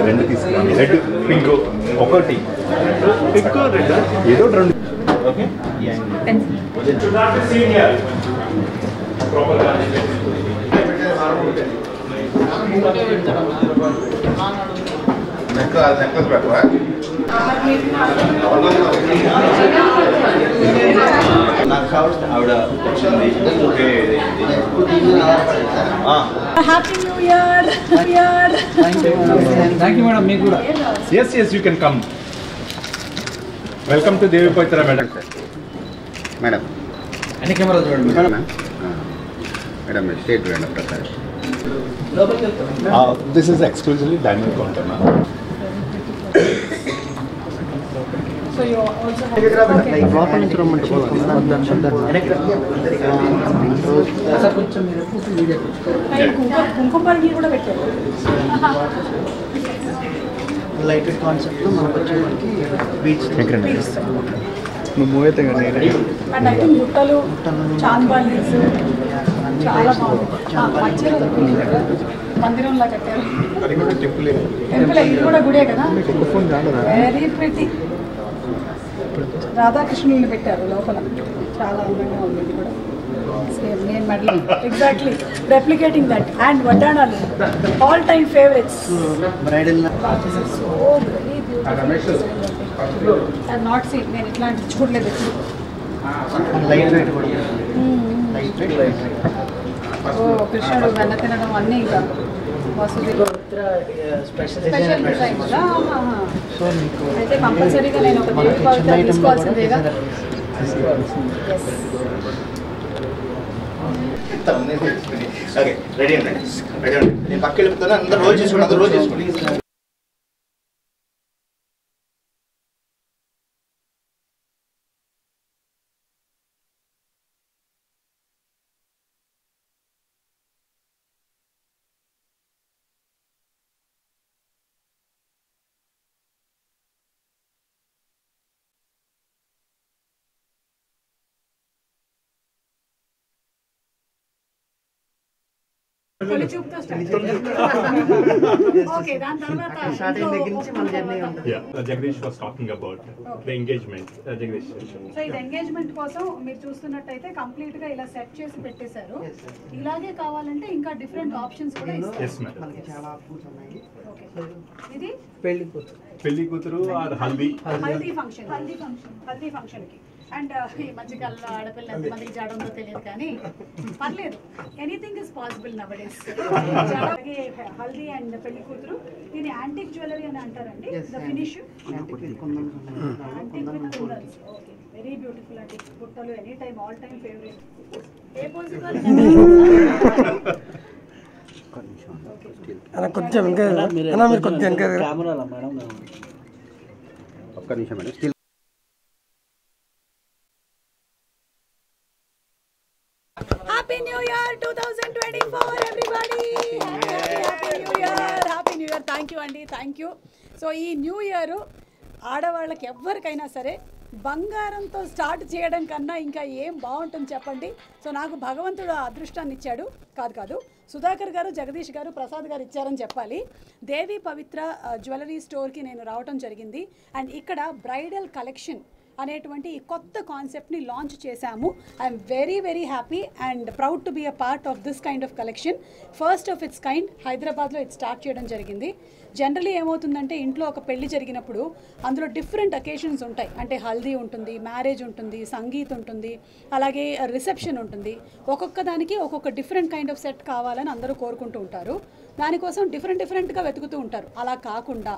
రెండు తీసుకోండి. Red pink ఒకటి, పింక్ రెడ్ ఏదో రెండు. Okay Happy New Year! Thank you, madam. Me kuda. Yes, you can come. Welcome to Devi Pavitra, madam. Madam. Any camera chudandi. Madam, state brand of Prakash. This is exclusively diamond counter, ma'am. So you also have కుంకుమపల్లి కూడా పెట్టారు. Light concept మనకు వచ్చేసరికి beach move అయితే కానీ and I think గుట్టలు చాంద్బాలీస్ చాలా బాగుంది. మధ్యలో మందిరంలా కట్టారు. టెంపుల్ ఇది కూడా గుడే కదా, వెరీ ప్రిటీ. రాధాకృష్ణుల్ని పెట్టారు లోపల, చాలా అందంగా ఉంది. ఇది కూడా సేమ్ నేను medal exactly replicating that. And వడ్డాణాలు all time favourites. Bridal so very beautiful. And not see, నేను ఇట్లాంటి చూడలేదు ఎప్పుడు. లైట్ వెయిట్ కూడా లైట్ వెయిట్. ఓ కృష్ణుడు వెన్న తినడం అన్నీ ఇంకా వసతి స్పెషల్ డిజైన్ కదా. అయితే కంపల్సరీగా నేను ఒక దేవి పవిత్ర తీసుకోవాల్సిందేగా. ఓకే రెడీ అండి, రెడీ అండి. నేను పక్క వెళ్ళిపోతాను. అందరూ రోజు చేసుకోండి, అందరూ రోజు చేసుకోండి. తొలి చూపుతో స్టార్ట్. ఓకే, దాని తర్వాత స్టార్టింగ్ దగ్గర నుంచి మన జర్నీ ఉంటుంది. Jagdish was talking about the engagement. Jagdish. So ఇది ఎంగేజ్మెంట్ కోసం మీరు చూస్తున్నట్టయితే కంప్లీట్ గా ఇలా సెట్ చేసి పెట్టేశారు. ఇలాగే కావాలంటే ఇంకా డిఫరెంట్ ఆప్షన్స్ కూడా ఇస్తారు. Yes, madam. మనకి చాలా ఆప్షన్స్ ఉన్నాయి. ఓకే, ఇది పెళ్లి కూతురు ఆర్ హల్దీ హల్దీ ఫంక్షన్ కి. అండ్ ఈ మధ్యకాలంలో ఆడపిల్ల ఎంతమందికి జాడ ఉందో తెలియదు కానీ పర్లేదు, anything is possible now days. అలాగే హల్దీ అండ్ పెళ్లి కూతురు, దీన్ని యాంటిక్ జ్యువెలరీ అని అంటారండి. The finish antique with kundans. Okay, very beautiful అండి. బుట్టలు any time all time favourite. A possible కొంచెం ఇంకా మీరు కొంచెం ఇంకా కెమెరాలో మేడం ఒక్క నిమిషం madam. Still Happy New Year 2024 everybody. Happy New Year. Thank you అండి, థ్యాంక్ యూ. సో ఈ న్యూ ఇయర్ ఆడవాళ్ళకి ఎవరికైనా సరే బంగారంతో స్టార్ట్ చేయడం కన్నా ఇంకా ఏం బాగుంటుంది చెప్పండి. సో నాకు భగవంతుడు అదృష్టాన్ని ఇచ్చాడు. కాదు సుధాకర్ గారు, జగదీష్ గారు, ప్రసాద్ గారు ఇచ్చారని చెప్పాలి. దేవి పవిత్ర జ్యువెలరీ స్టోర్కి నేను రావటం జరిగింది. అండ్ ఇక్కడ బ్రైడల్ కలెక్షన్ అనేటువంటి ఈ కొత్త కాన్సెప్ట్ని లాంచ్ చేశాము. I'm very happy and proud to be a part of this kind of collection. First of its kind హైదరాబాద్లో ఇది స్టార్ట్ చేయడం జరిగింది. జనరలీ ఏమవుతుందంటే ఇంట్లో ఒక పెళ్లి జరిగినప్పుడు అందులో డిఫరెంట్ అకేషన్స్ ఉంటాయి. అంటే హల్దీ ఉంటుంది, మ్యారేజ్ ఉంటుంది, సంగీత్ ఉంటుంది, అలాగే రిసెప్షన్ ఉంటుంది. ఒక్కొక్క దానికి ఒక్కొక్క డిఫరెంట్ కైండ్ ఆఫ్ సెట్ కావాలని అందరూ కోరుకుంటూ ఉంటారు. దానికోసం డిఫరెంట్గా వెతుకుతూ ఉంటారు. అలా కాకుండా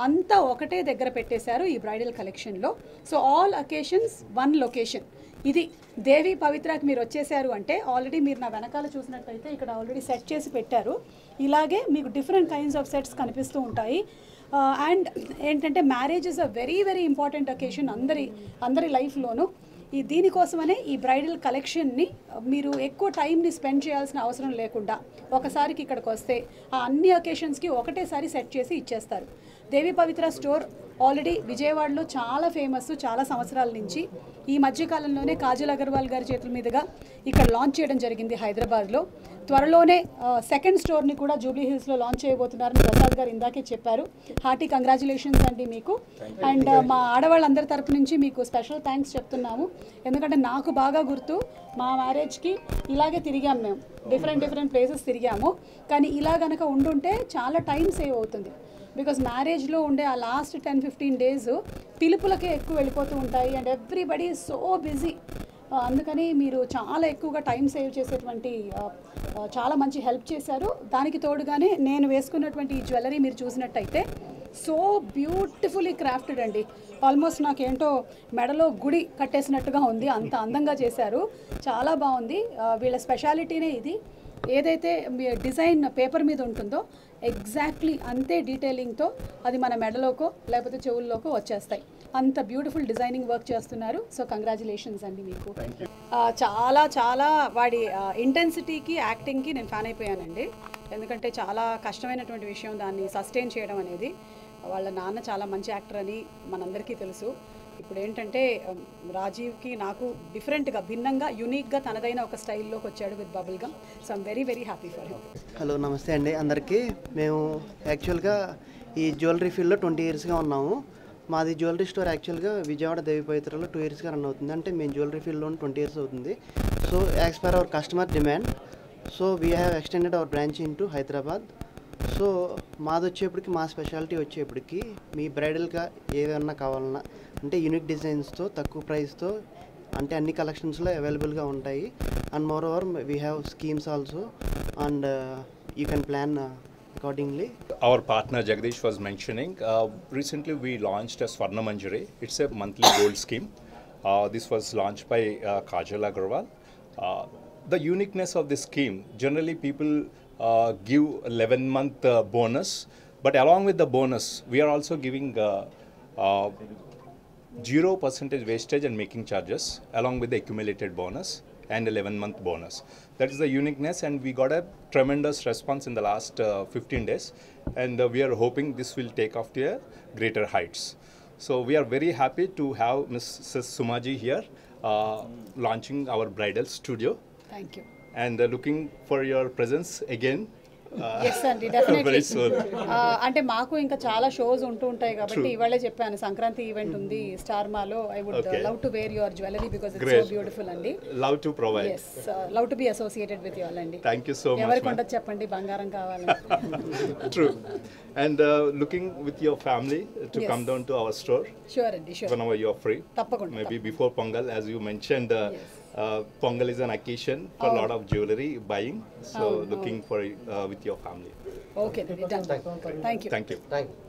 అంతా ఒకటే దగ్గర పెట్టేశారు ఈ బ్రైడల్ కలెక్షన్లో. So all occasions one location. ఇది దేవి పవిత్రకి మీరు వచ్చేసారు అంటే ఆల్రెడీ మీరు నా వెనకాల చూసినట్టయితే ఇక్కడ ఆల్రెడీ సెట్ చేసి పెట్టారు. ఇలాగే మీకు డిఫరెంట్ కైండ్స్ ఆఫ్ సెట్స్ కనిపిస్తూ ఉంటాయి. అండ్ ఏంటంటే marriage is a very important occasion అందరి లైఫ్లోనూ. దీనికోసమనే ఈ బ్రైడల్ కలెక్షన్ని మీరు ఎక్కువ టైంని స్పెండ్ చేయాల్సిన అవసరం లేకుండా ఒకసారికి ఇక్కడికి వస్తే ఆ అన్ని అకేషన్స్కి ఒకటేసారి సెట్ చేసి ఇచ్చేస్తారు. దేవి పవిత్ర స్టోర్ ఆల్రెడీ విజయవాడలో చాలా ఫేమస్, చాలా సంవత్సరాల నుంచి. ఈ మధ్యకాలంలోనే కాజల్ అగర్వాల్ గారి చేతుల మీదుగా ఇక్కడ లాంచ్ చేయడం జరిగింది హైదరాబాద్లో. త్వరలోనే సెకండ్ స్టోర్ని కూడా జూబ్లీ హిల్స్లో లాంచ్ చేయబోతున్నారని ప్రసాద్ గారు ఇందాకే చెప్పారు. హార్టీ కంగ్రాచులేషన్స్ అండి మీకు. అండ్ మా ఆడవాళ్ళందరి తరపు నుంచి మీకు స్పెషల్ థ్యాంక్స్ చెప్తున్నాము. ఎందుకంటే నాకు బాగా గుర్తు, మా మ్యారేజ్కి ఇలాగే తిరిగాము మేము, డిఫరెంట్ ప్లేసెస్ తిరిగాము. కానీ ఇలా కనుక ఉండుంటే చాలా టైం సేవ్ అవుతుంది. బికాజ్ మ్యారేజ్లో ఉండే ఆ లాస్ట్ 10-15 డేస్ పిలుపులకే ఎక్కువ వెళ్ళిపోతూ ఉంటాయి and everybody is so busy. అందుకని మీరు చాలా ఎక్కువగా టైం సేవ్ చేసేటువంటి చాలా మంచి హెల్ప్ చేశారు. దానికి తోడుగానే నేను వేసుకున్నటువంటి ఈ జ్యువెలరీ మీరు చూసినట్టయితే సో బ్యూటిఫుల్లీ క్రాఫ్టెడ్ అండి. ఆల్మోస్ట్ నాకేంటో మెడలో గుడి కట్టేసినట్టుగా ఉంది, అంత అందంగా చేశారు. చాలా బాగుంది. వీళ్ళ స్పెషాలిటీనే ఇది. ఏదైతే మీ డిజైన్ పేపర్ మీద ఉంటుందో ఎగ్జాక్ట్లీ అంతే డీటెయిలింగ్తో అది మన మెడలోకో లేకపోతే చెవుల్లోకో వచ్చేస్తాయి. అంత బ్యూటిఫుల్ డిజైనింగ్ వర్క్ చేస్తున్నారు. సో కంగ్రాచులేషన్స్ అండి మీకు. చాలా వాడి ఇంటెన్సిటీకి యాక్టింగ్కి నేను ఫ్యాన్ అయిపోయానండి. ఎందుకంటే చాలా కష్టమైనటువంటి విషయం దాన్ని సస్టైన్ చేయడం అనేది. వాళ్ళ నాన్న చాలా మంచి యాక్టర్ అని మనందరికీ తెలుసు. ఇప్పుడు ఏంటంటే రాజీవ్కి నాకు డిఫరెంట్గా భిన్నంగా యూనిక్గా తనదైన ఒక స్టైల్లోకి వచ్చాడు with bubble gum. So I'm very happy for him. Hello, నమస్తే అండి అందరికీ. మేము యాక్చువల్గా ఈ జ్యువెలరీ ఫీల్డ్లో 20 ఇయర్స్గా ఉన్నాము. మాది జ్యువెలరీ స్టోర్ యాక్చువల్గా విజయవాడ దేవిపవిత్రలో 2 ఇయర్స్గా రన్ అవుతుంది. అంటే మేము జ్యువెలరీ ఫీల్డ్లో 20 ఇయర్స్ అవుతుంది. So as per our customer demand, so we have extended our branch into Hyderabad. So మాది వచ్చేప్పటికి మా స్పెషాలిటీ వచ్చేప్పటికి మీ బ్రైడల్గా ఏదన్నా కావాలన్నా అంటే యూనిక్ డిజైన్స్తో తక్కువ ప్రైస్తో అంటే అన్ని కలెక్షన్స్లో అవైలబుల్గా ఉంటాయి. And more over we have schemes also and you can plan accordingly. Our partner Jagdish was mentioning, recently we launched a Swarna Manjari. It's a monthly gold scheme. This was launched by Kajal Agarwal. The uniqueness of this scheme, generally people give 11-month bonus, but along with the bonus, we are also giving 0% wastage and making charges along with the accumulated bonus and 11-month bonus. That is the uniqueness, and we got a tremendous response in the last 15 days, and we are hoping this will take off to a greater heights. So we are very happy to have Mrs. Sumaji here launching our bridal studio. Thank you. And looking for your presence again. Yes అండి, definitely. Very soon. అంటే మాకు ఇంకా చాలా shows ఉంటూ ఉంటాయి కాబట్టి ఇవాళే చెప్పాను సంక్రాంతి ఈవెంట్ ఉంది స్టార్ మాలో. I would love to wear your jewellery because it's so beautiful అండి. Love to provide. Yes, love to be associated with you all అండి. Thank you so much. ఎవరికి ఉండదు చెప్పండి బంగారం కావాలని. True. And looking with your family to Yes. come down to our store sure అండి, sure. whenever you are free. తప్పకుండా. Maybe before Pongal, as you mentioned, Pongal is an occasion for a lot of jewelry buying. So looking for with your family. Okay అండి, done. Thank you. Thank you.